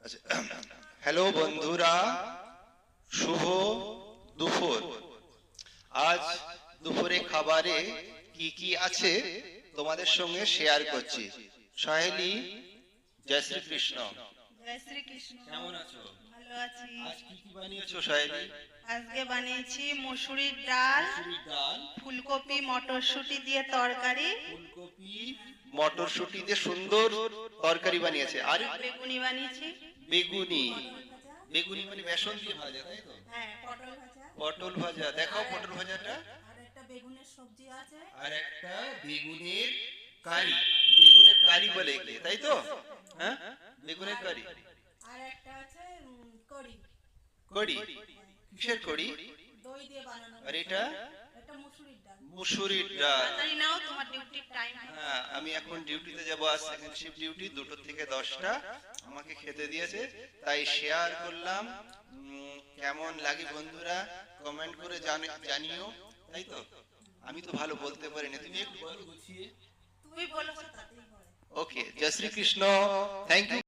Hello বন্ধুরা, শুভ দুপুর। আজ দুপুরে খাবারে কি কি আছে তোমাদের সঙ্গে শেয়ার করছি। সাহেলি, জয় শ্রী কৃষ্ণ। জয় শ্রী কৃষ্ণ। কেমন আছো? ভালো আছি। আজ কি কি বানিয়েছো সাহেলি? আজকে বানিয়েছি মসুরির ডাল, ফুলকপি মটরশুঁটি দিয়ে তরকারি, ফুলকপি মটরশুঁটি দিয়ে সুন্দর তরকারি বানিয়েছে। আর বেগুনি বানিয়েছি। বেগুনি, বেগুনি মানে বেসন দিয়ে ভাজা, তাই তো? হ্যাঁ, পটল ভাজা। পটল ভাজা, দেখাও পটল ভাজাটা। আর একটা বেগুনের সবজি আছে। আর একটা বেগুনের কারি, বেগুনের কারি বলে একে, তাই তো? হ্যাঁ, বেগুনের কারি। আর একটা আছে কড়ি। কড়ি, কিসের কড়ি? দই দিয়ে বানানো। আর এটা এটা মসুরির ডাল। মুসুরির ডাল। তাড়াতাড়ি নাও, তোমার ডিউটির টাইম। হ্যাঁ, আমি এখন ডিউটিতে যাব। আজ সেকেন্ড শিফট ডিউটি, 2টো থেকে 10টা আমাকে খেতে দিয়েছে, তাই শেয়ার করলাম। কেমন লাগে বন্ধুরা কমেন্ট করে জানিও, তাই তো? আমি তো ভালো বলতে পারি না, তুমি একটু বলো গুছিয়ে। তুই বলেছো তাতেই হয়। ওকে, জয় শ্রী কৃষ্ণ। Thank you.